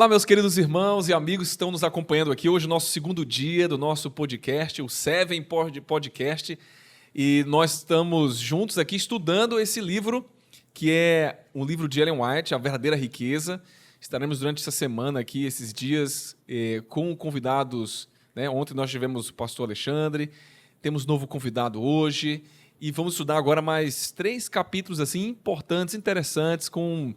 Olá, meus queridos irmãos e amigos que estão nos acompanhando aqui. Hoje, nosso segundo dia do nosso podcast, o Seven Podcast. E nós estamos juntos aqui estudando esse livro, que é um livro de Ellen White, A Verdadeira Riqueza. Estaremos durante essa semana aqui, esses dias, com convidados. Né? Ontem nós tivemos o pastor Alexandre, temos novo convidado hoje. E vamos estudar agora mais 3 capítulos assim, importantes, interessantes, com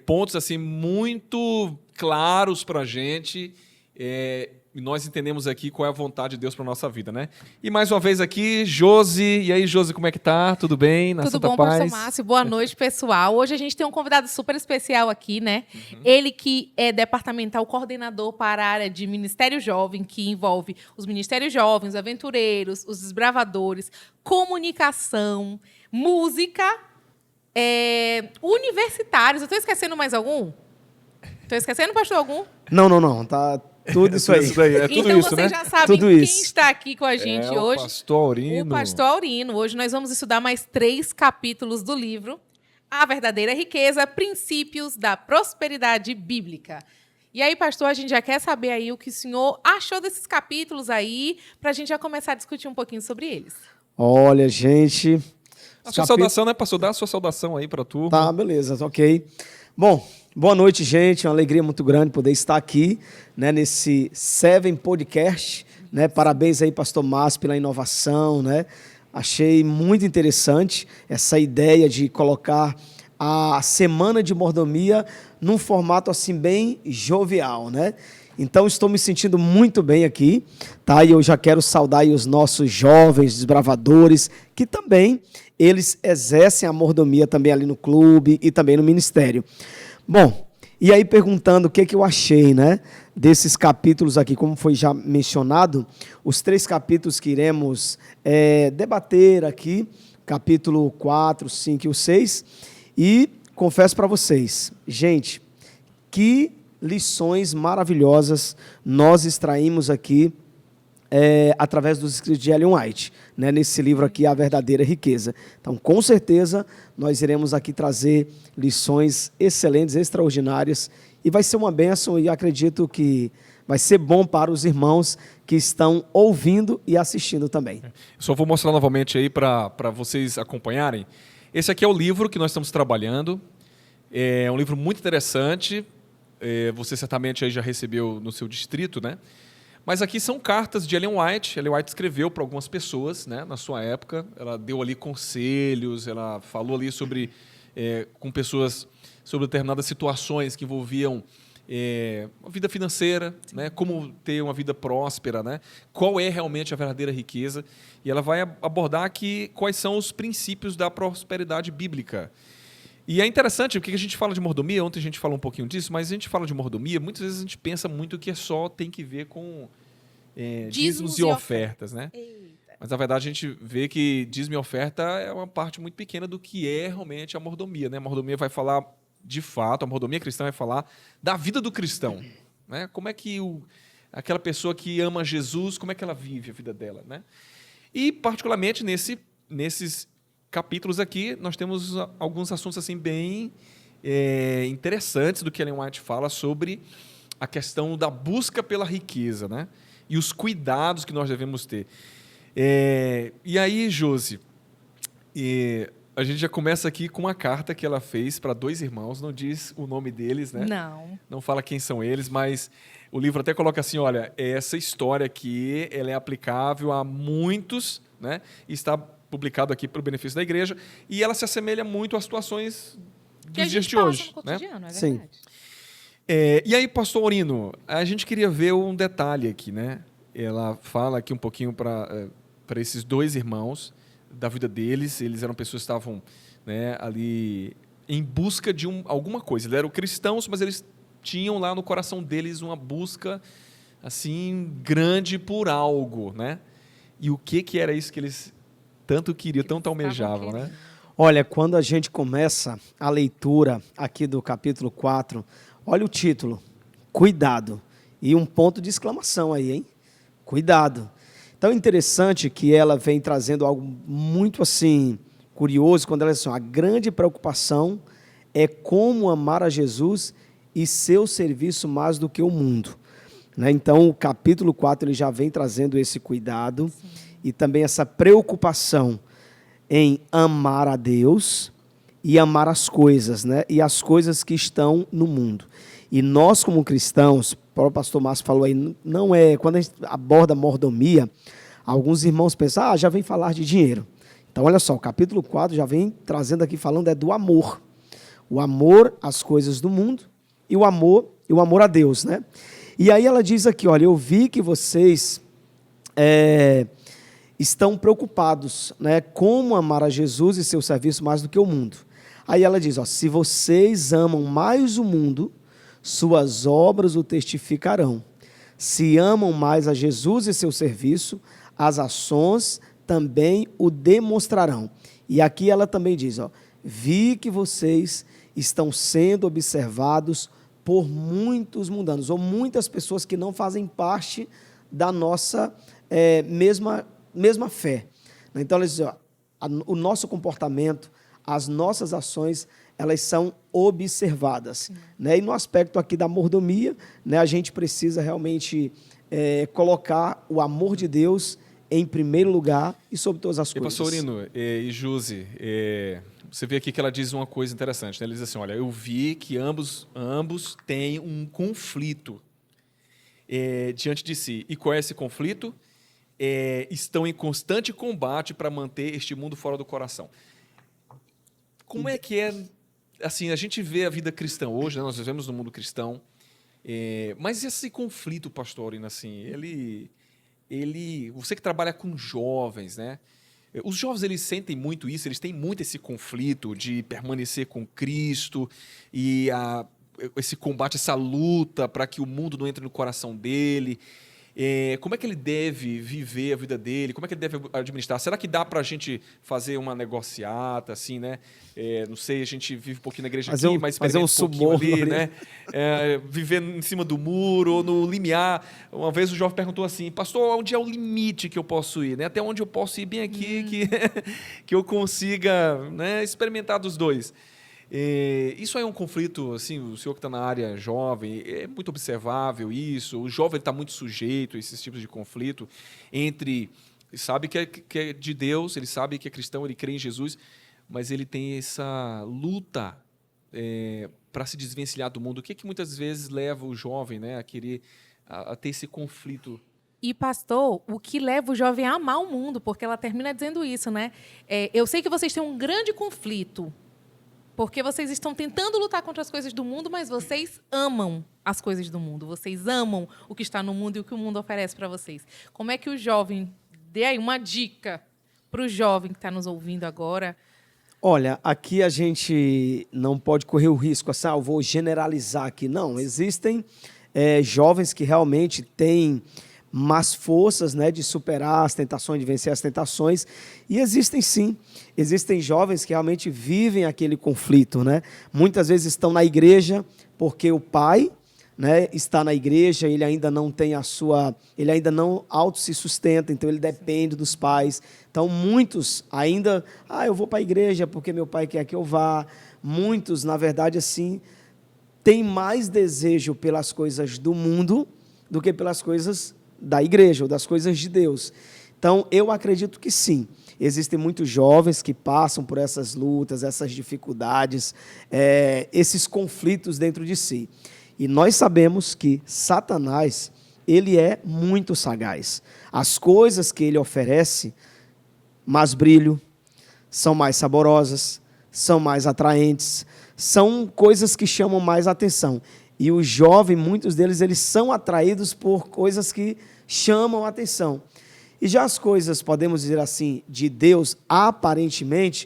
pontos assim, muito claros para a gente. E nós entendemos aqui qual é a vontade de Deus para a nossa vida, né? E mais uma vez aqui, Josi. E aí, Josi, como é que tá? Tudo bem? Na Tudo Santa bom, Paz? pastor Márcio? Boa noite, pessoal. Hoje a gente tem um convidado super especial aqui, né? Ele que é departamental coordenador para a área de Ministério Jovem, que envolve os Ministérios Jovens, os aventureiros, os desbravadores, comunicação, música, universitários. Eu estou esquecendo mais algum? Estou esquecendo, pastor, algum? Não. Tá tudo isso aí. É tudo então isso, vocês né? já sabem Tudo quem isso. está aqui com a gente hoje. O pastor Aurino. O pastor Aurino. Hoje nós vamos estudar mais 3 capítulos do livro A Verdadeira Riqueza, Princípios da Prosperidade Bíblica. E aí, pastor, a gente já quer saber aí o que o senhor achou desses capítulos aí, para a gente já começar a discutir um pouquinho sobre eles. Olha, gente... A sua saudação, né, pastor? Dá a sua saudação aí para a turma. Tá, beleza, ok. Bom, boa noite, gente. É uma alegria muito grande poder estar aqui, né, nesse Seven Podcast. Né? Parabéns aí, pastor Márcio, pela inovação, né? Achei muito interessante essa ideia de colocar a Semana de Mordomia num formato assim bem jovial, né? Então, estou me sentindo muito bem aqui, tá? E eu já quero saudar aí os nossos jovens desbravadores, que também eles exercem a mordomia também ali no clube e também no ministério. Bom, e aí perguntando o que eu achei, né, desses capítulos aqui, como foi já mencionado, os 3 capítulos que iremos debater aqui, capítulo 4, 5 e o 6, e confesso para vocês, gente, que lições maravilhosas nós extraímos aqui através dos escritos de Ellen White, né, nesse livro aqui, A Verdadeira Riqueza. Então, com certeza, nós iremos aqui trazer lições excelentes, extraordinárias, e vai ser uma bênção, e acredito que vai ser bom para os irmãos que estão ouvindo e assistindo também. Eu só vou mostrar novamente aí para vocês acompanharem. Esse aqui é o livro que nós estamos trabalhando. É um livro muito interessante. Você certamente aí já recebeu no seu distrito, né? Mas aqui são cartas de Ellen White. Ellen White escreveu para algumas pessoas, né, na sua época. Ela deu ali conselhos, ela falou ali sobre, com pessoas sobre determinadas situações que envolviam a vida financeira, né, como ter uma vida próspera, né, qual é realmente a verdadeira riqueza. E ela vai abordar aqui quais são os princípios da prosperidade bíblica. E é interessante, porque a gente fala de mordomia, ontem a gente falou um pouquinho disso, mas a gente fala de mordomia, muitas vezes a gente pensa muito que só tem que ver com dízimos e ofertas, né? Eita. Mas, na verdade, a gente vê que dízimo e oferta é uma parte muito pequena do que é realmente a mordomia, né? A mordomia vai falar, de fato, a mordomia cristã vai falar da vida do cristão, né? Como é que aquela pessoa que ama Jesus, como é que ela vive a vida dela, né? E, particularmente, nesses capítulos aqui, nós temos alguns assuntos assim bem interessantes do que Ellen White fala sobre a questão da busca pela riqueza, né? E os cuidados que nós devemos ter. E aí, Josi, a gente já começa aqui com uma carta que ela fez para 2 irmãos, não diz o nome deles, né? Não fala quem são eles, mas o livro até coloca assim, olha, essa história aqui ela é aplicável a muitos, né? E está publicado aqui para o benefício da igreja, e ela se assemelha muito às situações dos dias de hoje. No cotidiano, né? É Sim. verdade. E aí, pastor Aurino, a gente queria ver um detalhe aqui, né? Ela fala aqui um pouquinho para esses 2 irmãos, da vida deles. Eles eram pessoas que estavam, né, ali em busca de alguma coisa. Eles eram cristãos, mas eles tinham lá no coração deles uma busca assim grande por algo, né? E o que era isso que eles tanto queriam, tanto almejavam, né? Olha, quando a gente começa a leitura aqui do capítulo 4, olha o título, Cuidado. E um ponto de exclamação aí, hein? Cuidado. Então é interessante que ela vem trazendo algo muito assim curioso, quando ela diz assim, a grande preocupação é como amar a Jesus e seu serviço mais do que o mundo. Né? Então, o capítulo 4 ele já vem trazendo esse cuidado e também essa preocupação em amar a Deus e amar as coisas, né? E as coisas que estão no mundo. E nós, como cristãos, o próprio pastor Márcio falou aí, não é, quando a gente aborda mordomia, alguns irmãos pensam, já vem falar de dinheiro. Então, olha só, o capítulo 4 já vem trazendo aqui, falando do amor. O amor às coisas do mundo e o amor a Deus, né? E aí ela diz aqui, olha, eu vi que vocês estão preocupados, né? Como amar a Jesus e seu serviço mais do que o mundo. Aí ela diz, se vocês amam mais o mundo, suas obras o testificarão. Se amam mais a Jesus e seu serviço, as ações também o demonstrarão. E aqui ela também diz, vi que vocês estão sendo observados por muitos mundanos, ou muitas pessoas que não fazem parte da nossa mesma fé. Então, ela diz, o nosso comportamento, as nossas ações, elas são observadas. Né? E no aspecto aqui da mordomia, né, a gente precisa realmente colocar o amor de Deus em primeiro lugar e sobre todas as coisas. Pastor Lino e Josi, você vê aqui que ela diz uma coisa interessante. Né? Ela diz assim, olha, eu vi que ambos têm um conflito diante de si. E qual é esse conflito? Estão em constante combate para manter este mundo fora do coração. Como é que assim, a gente vê a vida cristã hoje, né? Nós vivemos no mundo cristão, mas esse conflito, pastor Lino, assim, você que trabalha com jovens, né? Os jovens, eles sentem muito isso, eles têm muito esse conflito de permanecer com Cristo e esse combate, essa luta para que o mundo não entre no coração dele. Como é que ele deve viver a vida dele? Como é que ele deve administrar? Será que dá para a gente fazer uma negociata, assim, né? Não sei, a gente vive um pouquinho na igreja aqui, mas experimenta um pouquinho ali, né? Viver em cima do muro ou no limiar. Uma vez o jovem perguntou assim, pastor, onde é o limite que eu posso ir? Né? Até onde eu posso ir bem aqui que eu consiga, né, experimentar dos dois? Isso aí é um conflito, assim, o senhor que está na área jovem, é muito observável isso, o jovem está muito sujeito a esses tipos de conflito ele sabe que é de Deus, ele sabe que é cristão, ele crê em Jesus, mas ele tem essa luta para se desvencilhar do mundo. O que muitas vezes leva o jovem, né, a querer a ter esse conflito? E, pastor, o que leva o jovem a amar o mundo, porque ela termina dizendo isso, né? Eu sei que vocês têm um grande conflito, porque vocês estão tentando lutar contra as coisas do mundo, mas vocês amam as coisas do mundo. Vocês amam o que está no mundo e o que o mundo oferece para vocês. Como é que o jovem... Dê aí uma dica para o jovem que está nos ouvindo agora. Olha, aqui a gente não pode correr o risco, assim, eu vou generalizar aqui. Não, existem jovens que realmente têm mais forças, né, de superar as tentações, de vencer as tentações. E existem sim, existem jovens que realmente vivem aquele conflito, né? Muitas vezes estão na igreja porque o pai, né, está na igreja, ele ainda não tem ele ainda não auto se sustenta, então ele depende dos pais. Então muitos ainda, eu vou para a igreja porque meu pai quer que eu vá. Muitos, na verdade, assim, têm mais desejo pelas coisas do mundo do que pelas coisas da igreja ou das coisas de Deus. Então, eu acredito que sim, existem muitos jovens que passam por essas lutas, essas dificuldades, esses conflitos dentro de si. E nós sabemos que Satanás, ele é muito sagaz. As coisas que ele oferece, mais brilho, são mais saborosas, são mais atraentes, são coisas que chamam mais atenção. E o jovem, muitos deles, eles são atraídos por coisas que chamam a atenção. E já as coisas, podemos dizer assim, de Deus, aparentemente,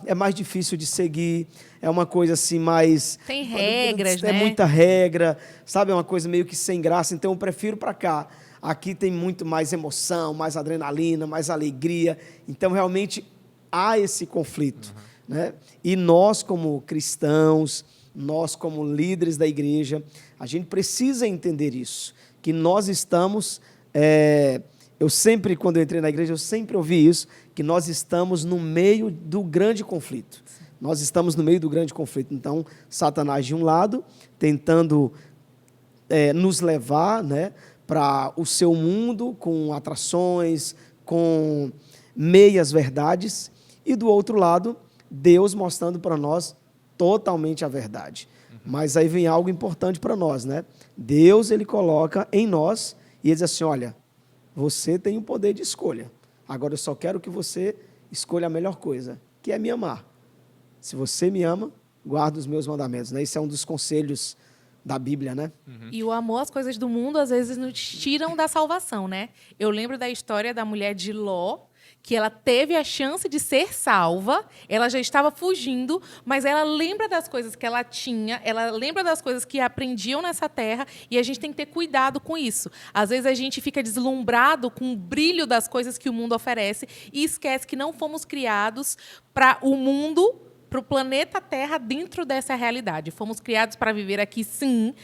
é mais difícil de seguir, é uma coisa assim mais... Tem regras, né? É muita regra, sabe? É uma coisa meio que sem graça, então eu prefiro para cá. Aqui tem muito mais emoção, mais adrenalina, mais alegria, então realmente há esse conflito. Né? E nós, como cristãos, nós, como líderes da igreja, a gente precisa entender isso, que nós estamos, Eu sempre, quando eu entrei na igreja, eu sempre ouvi isso, que nós estamos no meio do grande conflito. Nós estamos no meio do grande conflito. Então, Satanás, de um lado, tentando nos levar, né, para o seu mundo, com atrações, com meias verdades, e do outro lado, Deus mostrando para nós totalmente a verdade. Mas aí vem algo importante para nós, né? Deus, ele coloca em nós e ele diz assim, olha, você tem o poder de escolha. Agora eu só quero que você escolha a melhor coisa, que é me amar. Se você me ama, guarda os meus mandamentos, né? Esse é um dos conselhos da Bíblia, né? E o amor às coisas do mundo, às vezes, nos tiram da salvação, né? Eu lembro da história da mulher de Ló, que ela teve a chance de ser salva, ela já estava fugindo, mas ela lembra das coisas que ela tinha, ela lembra das coisas que aprendiam nessa terra, e a gente tem que ter cuidado com isso. Às vezes a gente fica deslumbrado com o brilho das coisas que o mundo oferece e esquece que não fomos criados para o mundo, para o planeta Terra dentro dessa realidade. Fomos criados para viver aqui, sim.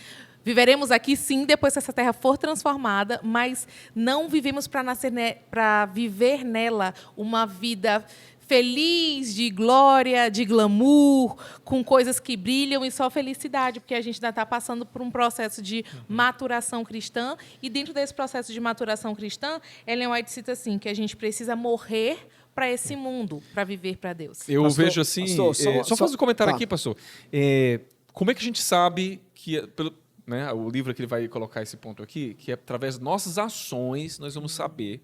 Viveremos aqui, sim, depois que essa terra for transformada, mas não vivemos para viver nela uma vida feliz, de glória, de glamour, com coisas que brilham e só felicidade, porque a gente ainda está passando por um processo de maturação cristã, e dentro desse processo de maturação cristã, Ellen White cita assim, que a gente precisa morrer para esse mundo, para viver para Deus. Eu Pastor, vejo assim... pastor, só fazer um comentário tá. aqui, pastor. Como é que a gente sabe que... né, o livro que ele vai colocar esse ponto aqui, que é através das nossas ações nós vamos saber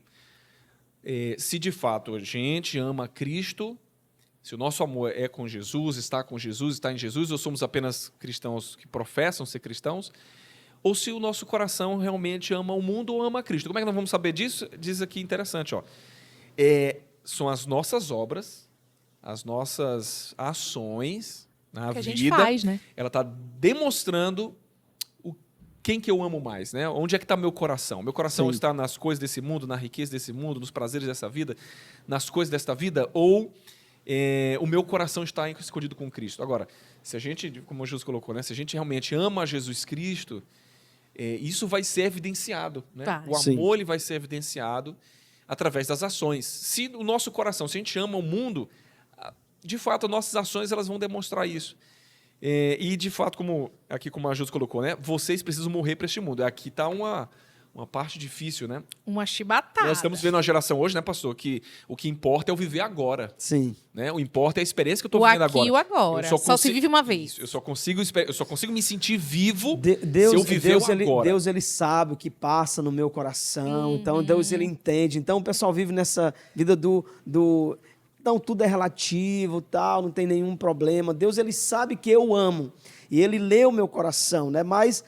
se de fato a gente ama Cristo, se o nosso amor é com Jesus, está em Jesus, ou somos apenas cristãos que professam ser cristãos, ou se o nosso coração realmente ama o mundo ou ama Cristo. Como é que nós vamos saber disso? Diz aqui interessante, ó. São as nossas obras, as nossas ações na que a vida. gente faz, né? Ela está demonstrando quem que eu amo mais, né? Onde é que está meu coração? Meu coração está nas coisas desse mundo, na riqueza desse mundo, nos prazeres dessa vida, nas coisas desta vida, ou o meu coração está escondido com Cristo? Agora, se a gente, como o Jesus colocou, né? Se a gente realmente ama Jesus Cristo, isso vai ser evidenciado, né? Tá. O amor ele vai ser evidenciado através das ações. Se o nosso coração, se a gente ama o mundo, de fato, as nossas ações elas vão demonstrar isso. E, de fato, como a Jus colocou, né? Vocês precisam morrer para este mundo. Aqui está uma parte difícil, né? Uma chibatada. Nós estamos vendo uma geração hoje, né, pastor, que o que importa é o viver agora. Sim. Né? O importa é a experiência que eu estou vivendo agora. O aqui e o agora. Só se vive uma vez. Eu só consigo me sentir vivo se eu viver o agora. Deus, ele sabe o que passa no meu coração. Então, Deus, ele entende. Então, o pessoal vive nessa vida então, tudo é relativo, tal, não tem nenhum problema. Deus, ele sabe que eu amo. E ele lê o meu coração, né? Mas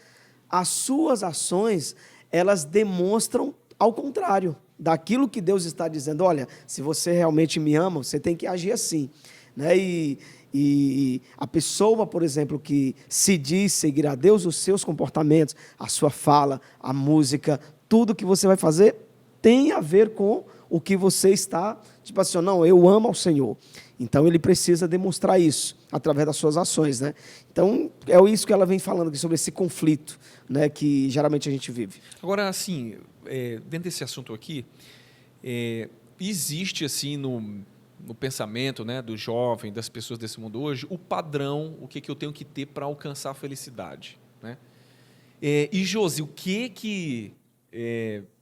as suas ações, elas demonstram ao contrário daquilo que Deus está dizendo. Olha, se você realmente me ama, você tem que agir assim, né? E a pessoa, por exemplo, que se diz seguir a Deus, os seus comportamentos, a sua fala, a música, tudo que você vai fazer tem a ver com o que você está, tipo assim, não, eu amo ao Senhor. Então, ele precisa demonstrar isso através das suas ações, né? Então, é isso que ela vem falando aqui sobre esse conflito, né, que geralmente a gente vive. Agora, assim, dentro desse assunto aqui, existe, assim, no pensamento, né, do jovem, das pessoas desse mundo hoje, o padrão, o que eu tenho que ter para alcançar a felicidade, né? E, Josi, o que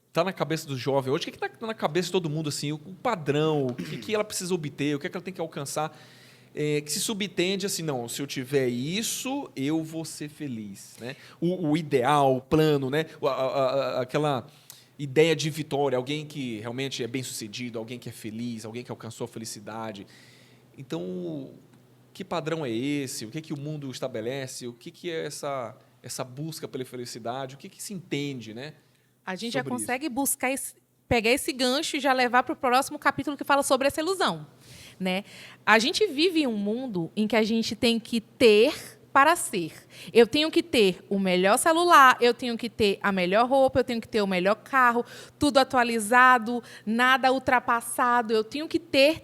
está na cabeça do jovem hoje? O que está na cabeça de todo mundo, assim, o padrão, o que ela precisa obter, o que ela tem que alcançar, que se subtende assim, não, se eu tiver isso, eu vou ser feliz, né? O ideal, o plano, né? Aquela ideia de vitória, alguém que realmente é bem-sucedido, alguém que é feliz, alguém que alcançou a felicidade. Então, que padrão é esse? O que o mundo estabelece? O que é essa busca pela felicidade? O que se entende, né? A gente já consegue pegar esse gancho e já levar para o próximo capítulo que fala sobre essa ilusão, né? A gente vive em um mundo em que a gente tem que ter para ser. Eu tenho que ter o melhor celular, eu tenho que ter a melhor roupa, eu tenho que ter o melhor carro, tudo atualizado, nada ultrapassado. Eu tenho que ter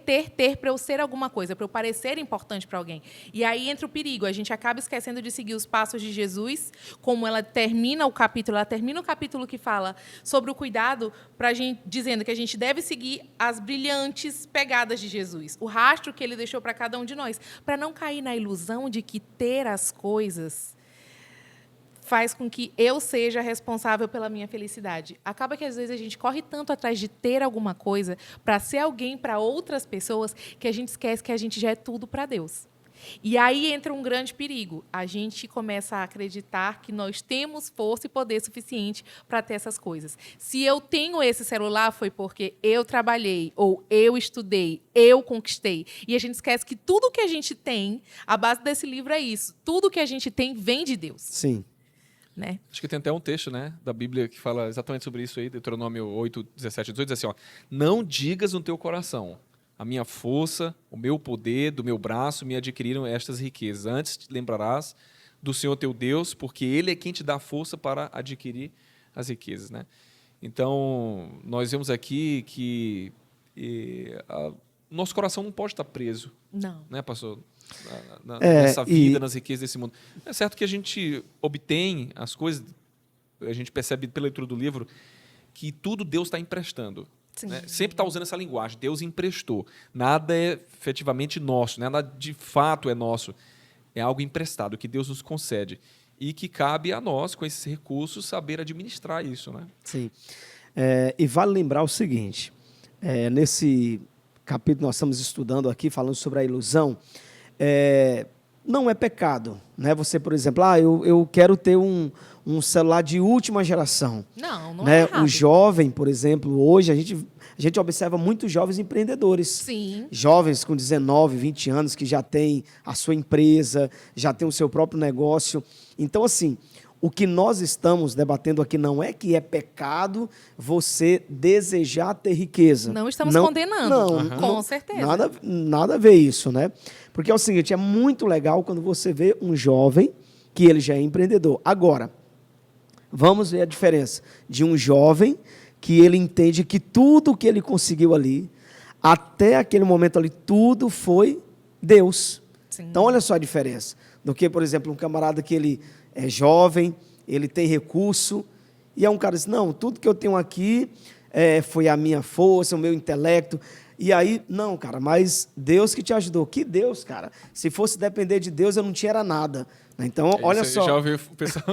para eu ser alguma coisa, para eu parecer importante para alguém. E aí entra o perigo. A gente acaba esquecendo de seguir os passos de Jesus, como ela termina o capítulo que fala sobre o cuidado, dizendo que a gente deve seguir as brilhantes pegadas de Jesus, o rastro que ele deixou para cada um de nós, para não cair na ilusão de que ter as coisas faz com que eu seja responsável pela minha felicidade. Acaba que, às vezes, a gente corre tanto atrás de ter alguma coisa para ser alguém para outras pessoas que a gente esquece que a gente já é tudo para Deus. E aí entra um grande perigo. A gente começa a acreditar que nós temos força e poder suficiente para ter essas coisas. Se eu tenho esse celular, foi porque eu trabalhei, ou eu estudei, eu conquistei. E a gente esquece que tudo que a gente tem, a base desse livro é isso. Tudo que a gente tem vem de Deus. Sim. Né? Acho que tem até um texto, né, da Bíblia que fala exatamente sobre isso aí, Deuteronômio 8, 17, 18, diz assim, ó, não digas no teu coração, a minha força, o meu poder, do meu braço me adquiriram estas riquezas. Antes te lembrarás do Senhor teu Deus, porque Ele é quem te dá força para adquirir as riquezas. Né? Então, nós vemos aqui que nosso coração não pode estar preso. Não. Né, pastor? Nessa vida, nas riquezas desse mundo. É certo que a gente obtém as coisas, a gente percebe pela leitura do livro, que tudo Deus está emprestando. Né? Sempre está usando essa linguagem, Deus emprestou. Nada é efetivamente nosso, nada de fato é nosso. É algo emprestado, que Deus nos concede. E que cabe a nós, com esses recursos, saber administrar isso. Né? Sim. E vale lembrar o seguinte, nesse capítulo nós estamos estudando aqui, falando sobre a ilusão, não é pecado. Né? Você, por exemplo, eu quero ter um celular de última geração. Não né? É errado. O jovem, por exemplo, hoje a gente observa muitos jovens empreendedores. Sim. Jovens com 19, 20 anos que já têm a sua empresa, já têm o seu próprio negócio. Então, assim, o que nós estamos debatendo aqui não é que é pecado você desejar ter riqueza. Não estamos condenando, com certeza. Nada a ver isso, né? Porque é o seguinte, é muito legal quando você vê um jovem que ele já é empreendedor. Agora, vamos ver a diferença de um jovem que ele entende que tudo que ele conseguiu ali, até aquele momento ali, tudo foi Deus. Sim. Então, olha só a diferença. Do que, por exemplo, um camarada que ele é jovem, ele tem recurso, e é um cara que diz, não, tudo que eu tenho aqui foi a minha força, o meu intelecto. E aí, não, cara, mas Deus que te ajudou. Que Deus, cara? Se fosse depender de Deus, eu não tinha nada. Então, olha só. Já ouviu o pessoal...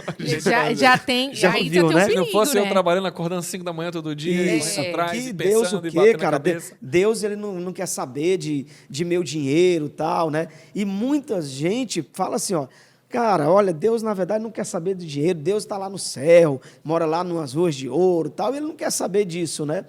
Já tem, já aí ouviu, já tem né? um perigo, Se não fosse né? eu trabalhando, acordando às 5 da manhã todo dia, Isso. atrás, Que e Deus pensando, o e quê, batendo cara? a cabeça. Deus, ele não quer saber de meu dinheiro e tal, né? E muita gente fala assim, ó, cara, olha, Deus, na verdade, não quer saber do dinheiro, Deus está lá no céu, mora lá nas ruas de ouro e tal, ele não quer saber disso, né?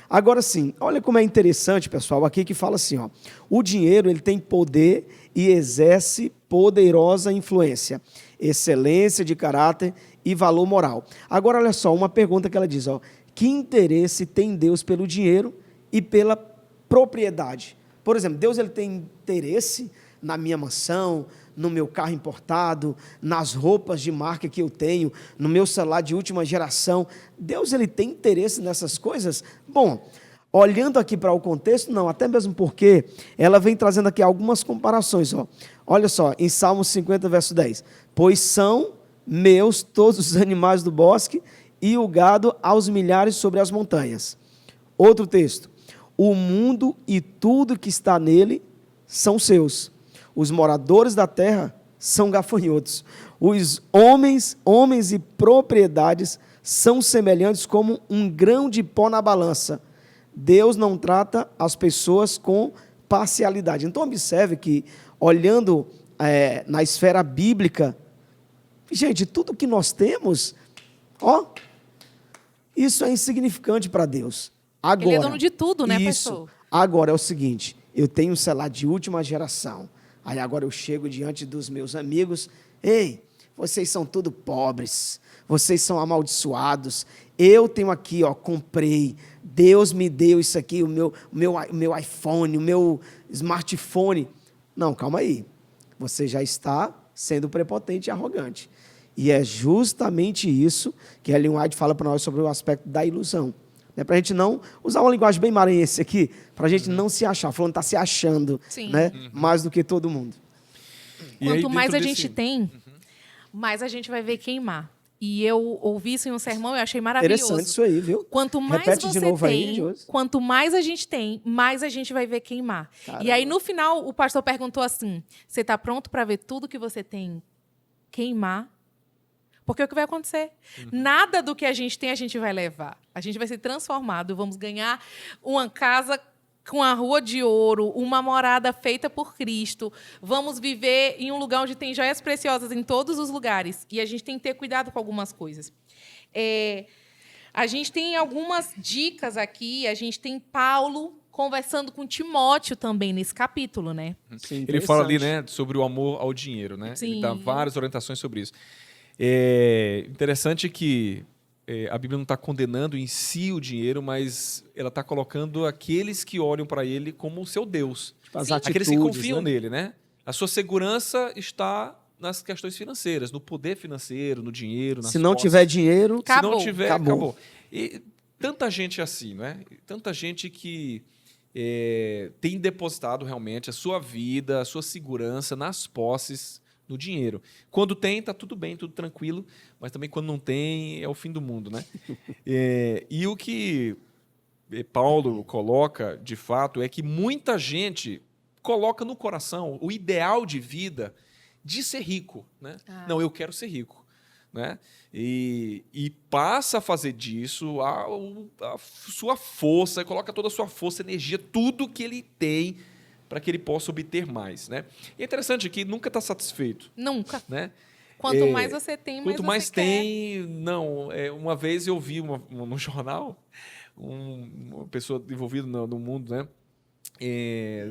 Agora sim, olha como é interessante, pessoal, aqui que fala assim, ó, o dinheiro, ele tem poder e exerce poderosa influência, excelência de caráter e valor moral. Agora, olha só, uma pergunta que ela diz, ó, que interesse tem Deus pelo dinheiro e pela propriedade? Por exemplo, Deus, ele tem interesse na minha mansão, no meu carro importado, nas roupas de marca que eu tenho, no meu celular de última geração. Deus, ele tem interesse nessas coisas? Bom, olhando aqui para o contexto, não, até mesmo porque ela vem trazendo aqui algumas comparações. Ó. Olha só, em Salmos 50, verso 10. Pois são meus todos os animais do bosque e o gado aos milhares sobre as montanhas. Outro texto. O mundo e tudo que está nele são seus. Os moradores da terra são gafanhotos. Os homens e propriedades são semelhantes como um grão de pó na balança. Deus não trata as pessoas com parcialidade. Então, observe que, olhando na esfera bíblica, gente, tudo que nós temos, ó, isso é insignificante para Deus. Agora, ele é dono de tudo, né, isso. pastor? Agora é o seguinte, eu tenho um celular de última geração. Aí agora eu chego diante dos meus amigos, ei, vocês são tudo pobres, vocês são amaldiçoados, eu tenho aqui, ó, comprei, Deus me deu isso aqui, o meu iPhone, o meu smartphone. Não, calma aí, você já está sendo prepotente e arrogante. E é justamente isso que Ellen White fala para nós sobre o aspecto da ilusão. Para a gente não usar uma linguagem bem maranhense aqui, para a gente não se achar, falando está se achando, né, mais do que todo mundo. Quanto mais a gente tem, mais a gente vai ver queimar. E eu ouvi isso em um sermão e achei maravilhoso. Interessante isso aí, viu? Quanto mais Repete de você novo aí, tem, Josi. quanto mais a gente tem, mais a gente vai ver queimar. Caramba. E aí, no final, o pastor perguntou assim, você está pronto para ver tudo que você tem queimar? Porque é o que vai acontecer. Nada do que a gente vai levar. A gente vai ser transformado, vamos ganhar uma casa com a rua de ouro, uma morada feita por Cristo. Vamos viver em um lugar onde tem joias preciosas em todos os lugares. E a gente tem que ter cuidado com algumas coisas. A gente tem algumas dicas aqui. A gente tem Paulo conversando com Timóteo também nesse capítulo, né? Sim, Ele fala ali, né, sobre o amor ao dinheiro, né? Sim. Ele dá várias orientações sobre isso. É interessante que a Bíblia não está condenando em si o dinheiro, mas ela está colocando aqueles que olham para ele como o seu Deus. Tipo, as Aqueles que atitudes, confiam né? nele, né? A sua segurança está nas questões financeiras, no poder financeiro, no dinheiro, nas Se não posses. tiver dinheiro, Se não Acabou. tiver, Acabou. acabou. E tanta gente assim, né? Tanta gente que tem depositado realmente a sua vida, a sua segurança nas posses, no dinheiro. Quando tem, tá tudo bem, tudo tranquilo, mas também quando não tem, é o fim do mundo, né? E o que Paulo coloca, de fato, é que muita gente coloca no coração o ideal de vida de ser rico, né? Não, eu quero ser rico, né? E passa a fazer disso a sua força, coloca toda a sua força, energia, tudo que ele tem para que ele possa obter mais, né? E é interessante que nunca está satisfeito, Nunca. né? Quanto mais você tem, mais Quanto você mais quer. tem, não. Uma vez eu vi no jornal uma pessoa envolvida no mundo, né,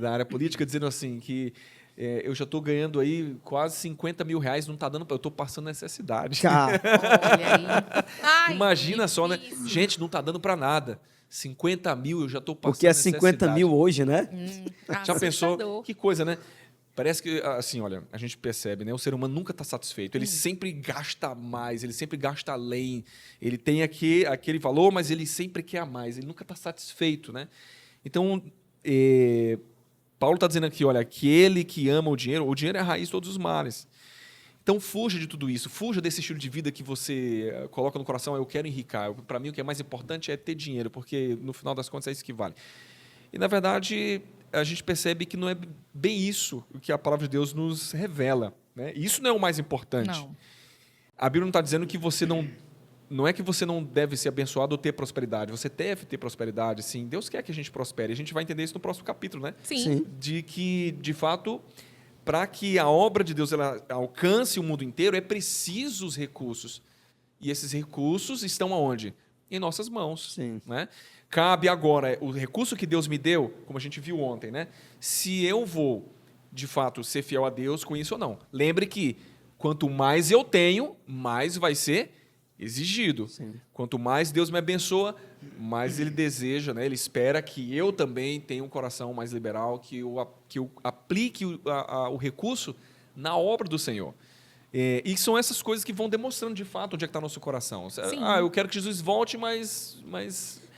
da área política, dizendo assim que eu já estou ganhando aí quase 50 mil reais, não está dando para eu estou passando necessidade. cara, Olha aí. Ai, Imagina só, né? difícil. Gente, não está dando para nada. 50 mil, eu já estou passando porque é 50 necessidade. mil hoje, né? Já pensou? Assustador. Que coisa, né? Parece que, assim, olha, a gente percebe, né? O ser humano nunca está satisfeito. Ele sempre gasta mais, ele sempre gasta além. Ele tem aquele valor, mas ele sempre quer mais. Ele nunca está satisfeito, né? Então, Paulo está dizendo aqui, olha, aquele que ama o dinheiro é a raiz de todos os males. Então, fuja de tudo isso. Fuja desse estilo de vida que você coloca no coração, eu quero enricar. Para mim, o que é mais importante é ter dinheiro, porque, no final das contas, é isso que vale. E, na verdade, a gente percebe que não é bem isso o que a palavra de Deus nos revela, né? Isso não é o mais importante. Não. A Bíblia não está dizendo que você não é que você não deve ser abençoado ou ter prosperidade. Você deve ter prosperidade, sim. Deus quer que a gente prospere. A gente vai entender isso no próximo capítulo, né? Sim. Sim. De que, de fato, para que a obra de Deus ela alcance o mundo inteiro, é preciso os recursos. E esses recursos estão aonde? Em nossas mãos. Sim. Né? Cabe agora, o recurso que Deus me deu, como a gente viu ontem, né? Se eu vou, de fato, ser fiel a Deus com isso ou não. Lembre que quanto mais eu tenho, mais vai ser exigido. Sim. Quanto mais Deus me abençoa, mais Ele deseja, né? Ele espera que eu também tenha um coração mais liberal, que eu aplique o recurso na obra do Senhor. E são essas coisas que vão demonstrando, de fato, onde é que está nosso coração. Sim. Eu quero que Jesus volte, mas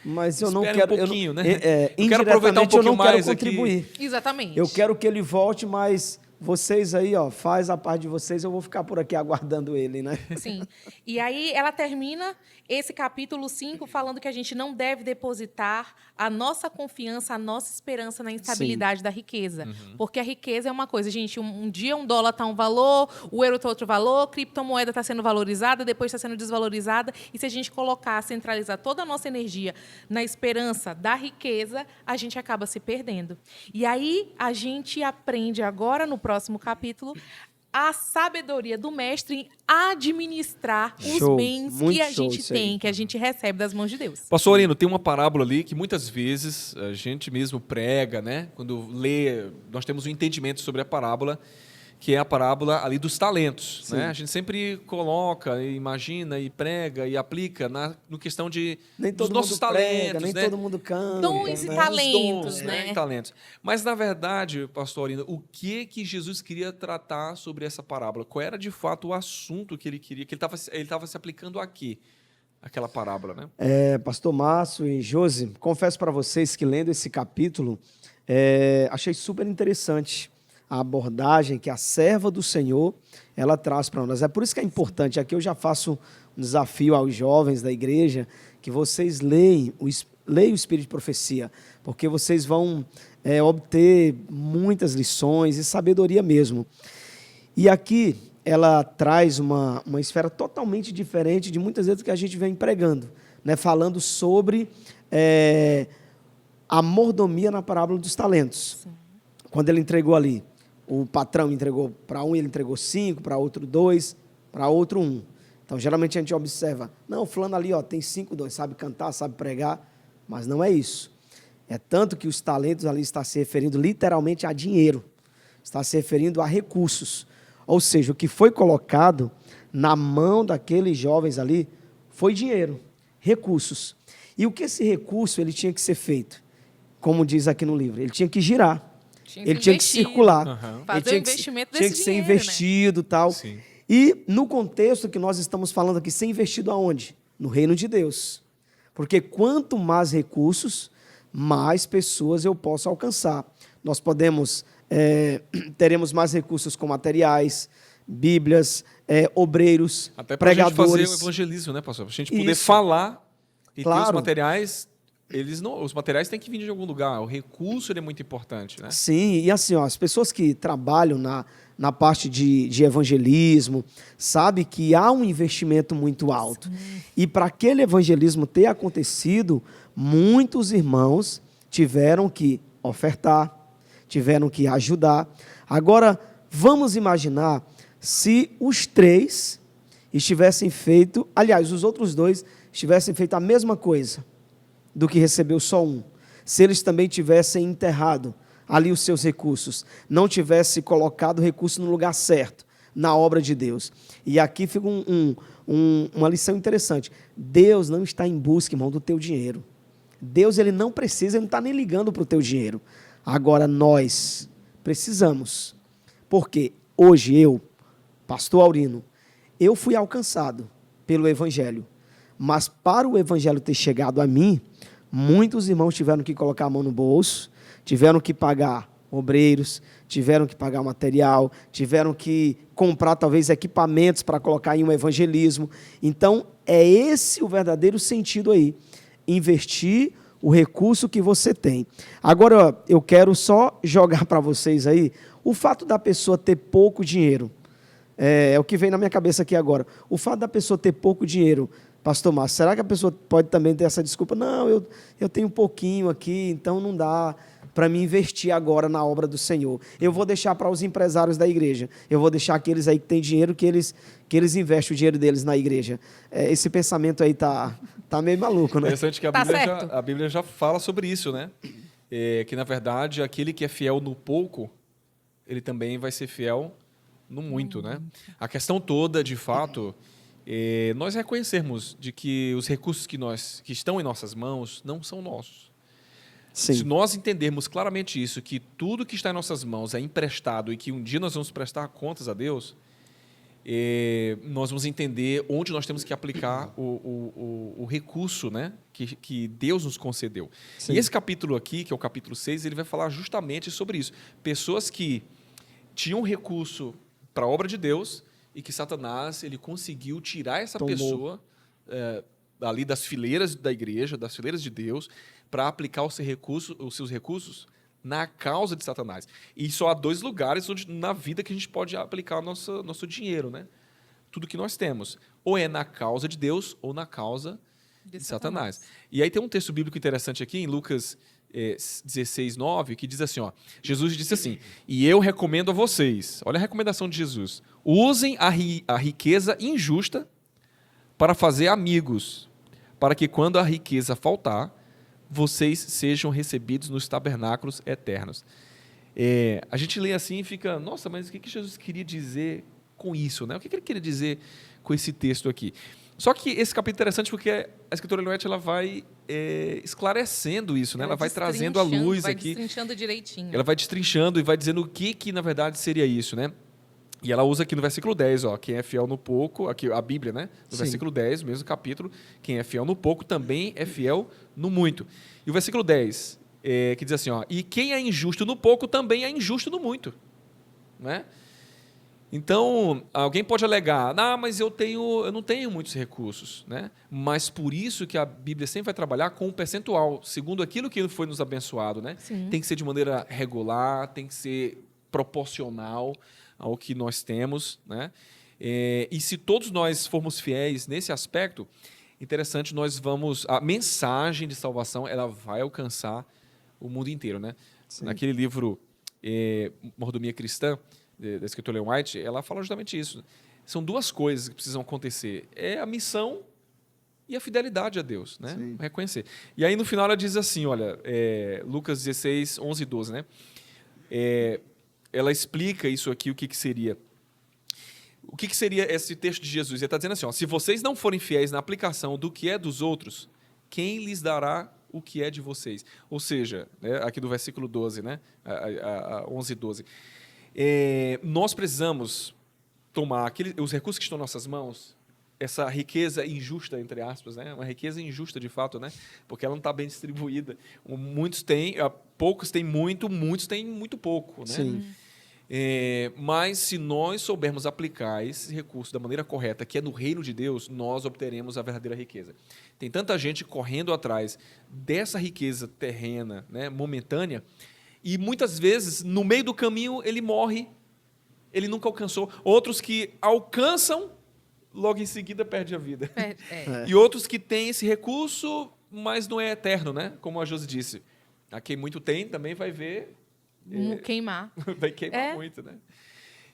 Mas eu não espere quero. um pouquinho, eu, né? não- Eu quero aproveitar um indiretamente, eu não pouquinho quero mais aqui. contribuir. Exatamente. Eu quero que ele volte, mas vocês aí, ó, faz a parte de vocês, eu vou ficar por aqui aguardando ele, né? Sim. E aí ela termina esse capítulo 5 falando que a gente não deve depositar a nossa confiança, a nossa esperança na instabilidade da riqueza. Porque a riqueza é uma coisa, gente, um dia um dólar está um valor, o euro está outro valor, criptomoeda está sendo valorizada, depois está sendo desvalorizada. E se a gente colocar, centralizar toda a nossa energia na esperança da riqueza, a gente acaba se perdendo. E aí a gente aprende agora, no próximo capítulo, a sabedoria do mestre em administrar Show, os bens muito que a show gente isso aí. tem, que a gente recebe das mãos de Deus. Pastor Arino, tem uma parábola ali que muitas vezes a gente mesmo prega, né? Quando lê, nós temos um entendimento sobre a parábola, que é a parábola ali dos talentos. Sim. Né? A gente sempre coloca, imagina e prega e aplica no questão Nem dos todo nossos mundo prega, talentos, nem né? todo mundo canta. Dons e né? talentos, Dons, né? E talentos. Mas, na verdade, pastor Arina, o que Jesus queria tratar sobre essa parábola? Qual era, de fato, o assunto que ele queria? Que ele estava se aplicando a quê? Aquela parábola, né? Pastor Márcio e Josi, confesso para vocês que lendo esse capítulo, achei super interessante a abordagem que a serva do Senhor ela traz para nós. É por isso que é importante. Aqui eu já faço um desafio aos jovens da igreja que vocês leiam o Espírito de Profecia, porque vocês vão obter muitas lições e sabedoria mesmo. E aqui ela traz uma esfera totalmente diferente de muitas vezes que a gente vem pregando, né? Falando sobre a mordomia na parábola dos talentos. Sim. Quando ele entregou ali, o patrão entregou para um, ele entregou 5, para outro 2, para outro 1. Então, geralmente a gente observa, não, fulano ali tem 5 dons, sabe cantar, sabe pregar, mas não é isso. É tanto que os talentos ali está se referindo literalmente a dinheiro, está se referindo a recursos. Ou seja, o que foi colocado na mão daqueles jovens ali foi dinheiro, recursos. E o que esse recurso ele tinha que ser feito? Como diz aqui no livro, ele tinha que girar. Ele tinha que circular. Uhum. Fazer o investimento tinha que ser investido, né? Tal. Sim. E no contexto que nós estamos falando aqui, ser investido aonde? No reino de Deus. Porque quanto mais recursos, mais pessoas eu posso alcançar. Nós teremos mais recursos com materiais, bíblias, obreiros, até pregadores. Até para fazer o evangelismo, né, pastor? Para a gente poder falar e ter os materiais... os materiais têm que vir de algum lugar. O recurso ele é muito importante, né? Sim, e assim, as pessoas que trabalham na parte de evangelismo sabem que há um investimento muito alto. Sim. E para aquele evangelismo ter acontecido, muitos irmãos tiveram que ofertar, tiveram que ajudar. Agora, vamos imaginar se os 3 estivessem feito, aliás, os outros 2 estivessem feito a mesma coisa do que recebeu só um. Se eles também tivessem enterrado ali os seus recursos, não tivesse colocado o recurso no lugar certo, na obra de Deus. E aqui fica uma lição interessante. Deus não está em busca, irmão, do teu dinheiro. Deus ele não precisa, ele não está nem ligando para o teu dinheiro. Agora nós precisamos. Porque hoje eu, pastor Aurino, eu fui alcançado pelo Evangelho. Mas para o Evangelho ter chegado a mim, muitos irmãos tiveram que colocar a mão no bolso, tiveram que pagar obreiros, tiveram que pagar material, tiveram que comprar talvez equipamentos para colocar em um evangelismo. Então, é esse o verdadeiro sentido aí, investir o recurso que você tem. Agora, eu quero só jogar para vocês aí o fato da pessoa ter pouco dinheiro. É o que vem na minha cabeça aqui agora. O fato da pessoa ter pouco dinheiro, pastor Márcio, será que a pessoa pode também ter essa desculpa? Não, eu tenho um pouquinho aqui, então não dá para me investir agora na obra do Senhor. Eu vou deixar para os empresários da igreja. Eu vou deixar aqueles aí que têm dinheiro, que eles investem o dinheiro deles na igreja. Esse pensamento aí tá meio maluco, né? Interessante que a Bíblia já fala sobre isso, né? Que, na verdade, aquele que é fiel no pouco, ele também vai ser fiel no muito, né? A questão toda, de fato... nós reconhecermos de que os recursos que estão em nossas mãos não são nossos. Sim. Se nós entendermos claramente isso, que tudo que está em nossas mãos é emprestado e que um dia nós vamos prestar contas a Deus, nós vamos entender onde nós temos que aplicar o recurso, né, que Deus nos concedeu. Sim. E esse capítulo aqui, que é o capítulo 6, ele vai falar justamente sobre isso. Pessoas que tinham recurso para a obra de Deus, e que Satanás ele conseguiu tirar essa pessoa ali das fileiras da igreja, das fileiras de Deus, para aplicar os seus recursos na causa de Satanás. E só há 2 lugares na vida que a gente pode aplicar nosso dinheiro, né? Tudo que nós temos. Ou é na causa de Deus, ou na causa de Satanás. E aí tem um texto bíblico interessante aqui, em Lucas 16, 9, que diz assim, ó, Jesus disse assim, e eu recomendo a vocês, olha a recomendação de Jesus, usem a riqueza injusta para fazer amigos, para que quando a riqueza faltar, vocês sejam recebidos nos tabernáculos eternos. A gente lê assim e fica, nossa, mas o que Jesus queria dizer com isso, né? O que ele queria dizer com esse texto aqui? Só que esse capítulo é interessante porque a escritora Ellen White ela vai esclarecendo isso, né? Ela vai trazendo à luz aqui. Vai destrinchando direitinho. Ela vai destrinchando e vai dizendo o que na verdade seria isso, né? E ela usa aqui no versículo 10, ó, quem é fiel no pouco, aqui a Bíblia, né? No versículo 10, mesmo capítulo, quem é fiel no pouco também é fiel no muito. E o versículo 10, que diz assim, ó, e quem é injusto no pouco também é injusto no muito, né? Então, alguém pode alegar, mas eu não tenho muitos recursos, né? Mas por isso que a Bíblia sempre vai trabalhar com um percentual, segundo aquilo que foi nos abençoado, né? Sim. Tem que ser de maneira regular, tem que ser proporcional ao que nós temos, né? E se todos nós formos fiéis nesse aspecto, interessante, a mensagem de salvação ela vai alcançar o mundo inteiro, né? Sim. Naquele livro Mordomia Cristã, da escritora Ellen White, ela fala justamente isso. São duas coisas que precisam acontecer. É a missão e a fidelidade a Deus, né? Sim. Reconhecer. E aí, no final, ela diz assim, olha, Lucas 16, 11 e 12, né? Ela explica isso aqui, o que seria. O que seria esse texto de Jesus? Ele está dizendo assim, ó, se vocês não forem fiéis na aplicação do que é dos outros, quem lhes dará o que é de vocês? Ou seja, né, aqui do versículo 12, né? 11 e 12. Nós precisamos tomar os recursos que estão em nossas mãos, essa riqueza injusta, entre aspas, né? Uma riqueza injusta de fato, né? Porque ela não está bem distribuída. Muitos têm, poucos têm muito, muitos têm muito pouco, né? Sim. Mas se nós soubermos aplicar esse recurso da maneira correta, que é no reino de Deus, nós obteremos a verdadeira riqueza. Tem tanta gente correndo atrás dessa riqueza terrena, né, momentânea, e muitas vezes, no meio do caminho, ele morre, ele nunca alcançou. Outros que alcançam, logo em seguida perdem a vida. E outros que têm esse recurso, mas não é eterno, né? Como a Josi disse. A quem muito tem também vai ver... queimar. Vai queimar muito, né?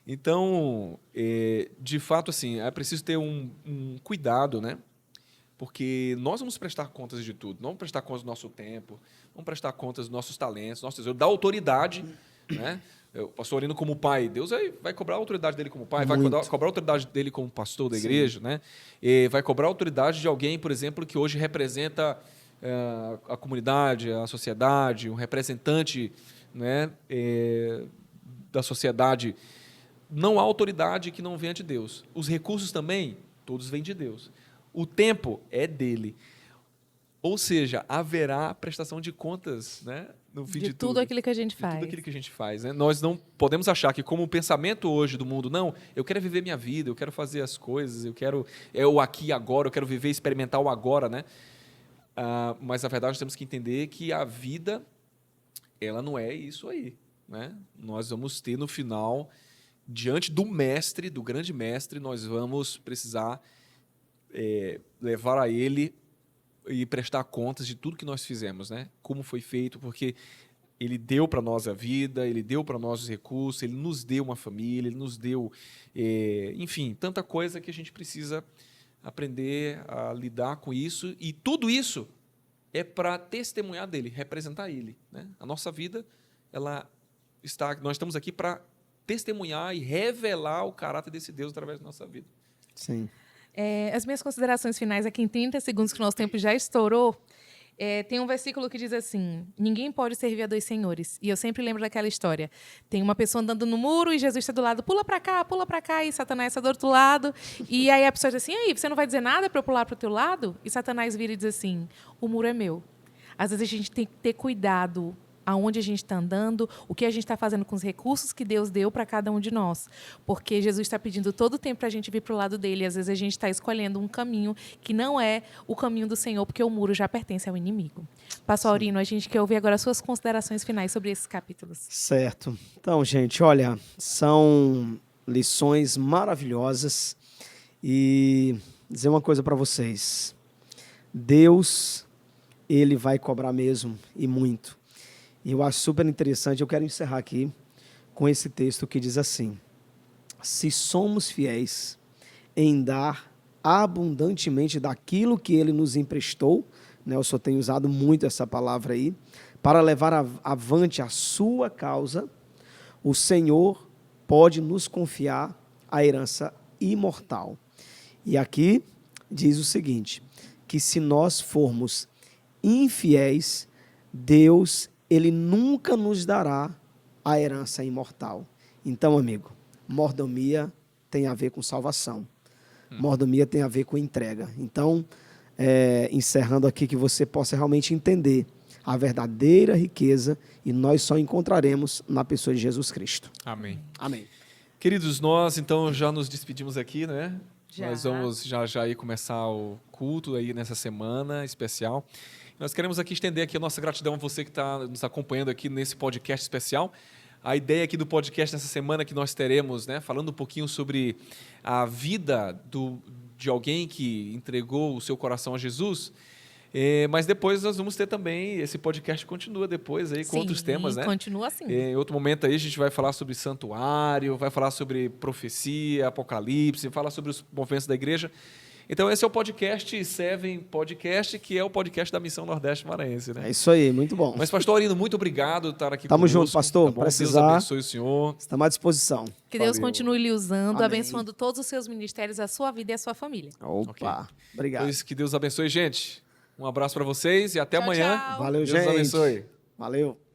Então, de fato, assim, é preciso ter um cuidado, né? Porque nós vamos prestar contas de tudo. Não vamos prestar contas do nosso tempo, vamos prestar contas dos nossos talentos, nosso tesouro, da autoridade, né? O pastor Orino como pai, Deus vai cobrar a autoridade dele como pai, vai cobrar a autoridade dele como pastor da igreja, né? Vai cobrar a autoridade de alguém, por exemplo, que hoje representa a comunidade, a sociedade, um representante, né, da sociedade. Não há autoridade que não venha de Deus. Os recursos também, todos vêm de Deus. O tempo é dele. Ou seja, haverá prestação de contas, né, no fim de tudo. Tudo aquilo que a gente faz. Tudo aquilo que a gente faz, né? Nós não podemos achar que, como o pensamento hoje do mundo, não, eu quero viver minha vida, eu quero fazer as coisas, eu quero o aqui e agora, eu quero viver, experimentar o agora, né? Mas, na verdade, nós temos que entender que a vida, ela não é isso aí, né? Nós vamos ter, no final, diante do mestre, do grande mestre, nós vamos precisar levar a ele e prestar contas de tudo que nós fizemos, né? Como foi feito, porque ele deu para nós a vida, ele deu para nós os recursos, ele nos deu uma família, ele nos deu, enfim, tanta coisa que a gente precisa aprender a lidar com isso, e tudo isso é para testemunhar dele, representar ele, né? A nossa vida, nós estamos aqui para testemunhar e revelar o caráter desse Deus através da nossa vida. Sim. As minhas considerações finais aqui em 30 segundos, que o nosso tempo já estourou, tem um versículo que diz assim, ninguém pode servir a dois senhores. E eu sempre lembro daquela história. Tem uma pessoa andando no muro e Jesus está do lado, pula para cá, e Satanás está do outro lado. E aí a pessoa diz assim, aí, você não vai dizer nada para eu pular para o teu lado? E Satanás vira e diz assim, o muro é meu. Às vezes a gente tem que ter cuidado aonde a gente está andando, o que a gente está fazendo com os recursos que Deus deu para cada um de nós. Porque Jesus está pedindo todo o tempo para a gente vir para o lado dele. E às vezes a gente está escolhendo um caminho que não é o caminho do Senhor, porque o muro já pertence ao inimigo. Pastor Aurino, a gente quer ouvir agora as suas considerações finais sobre esses capítulos. Certo. Então, gente, olha, são lições maravilhosas. E dizer uma coisa para vocês. Deus, ele vai cobrar mesmo, e muito. E eu acho super interessante, eu quero encerrar aqui com esse texto que diz assim, se somos fiéis em dar abundantemente daquilo que ele nos emprestou, né, eu só tenho usado muito essa palavra aí, para levar avante a sua causa, o Senhor pode nos confiar a herança imortal. E aqui diz o seguinte, que se nós formos infiéis, Deus, Ele nunca nos dará a herança imortal. Então, amigo, mordomia tem a ver com salvação. Mordomia tem a ver com entrega. Então, encerrando aqui, que você possa realmente entender a verdadeira riqueza e nós só encontraremos na pessoa de Jesus Cristo. Amém. Amém. Queridos, nós então já nos despedimos aqui, né? Já. Nós vamos já aí começar o culto aí nessa semana especial. Nós queremos aqui estender aqui a nossa gratidão a você que está nos acompanhando aqui nesse podcast especial. A ideia aqui do podcast nessa semana que nós teremos, né, falando um pouquinho sobre a vida de alguém que entregou o seu coração a Jesus. Mas depois nós vamos ter também, esse podcast continua depois aí com outros temas, né? Continua assim. Em outro momento aí a gente vai falar sobre santuário, vai falar sobre profecia, apocalipse, falar sobre os movimentos da igreja. Então esse é o podcast Seven Podcast, que é o podcast da Missão Nordeste Maranhense, né? É isso aí, muito bom. Mas, pastor Aurino, muito obrigado por estar aqui Tamo conosco. junto, pastor. Tá bom? Precisar. Deus abençoe o senhor. Estamos à disposição. Que Deus Valeu. continue lhe usando, Amém. abençoando todos os seus ministérios, a sua vida e a sua família. Opa, Ok. obrigado. Pois que Deus abençoe, gente. Um abraço para vocês e até Tchau, amanhã. tchau. Valeu, Deus gente. abençoe. Valeu.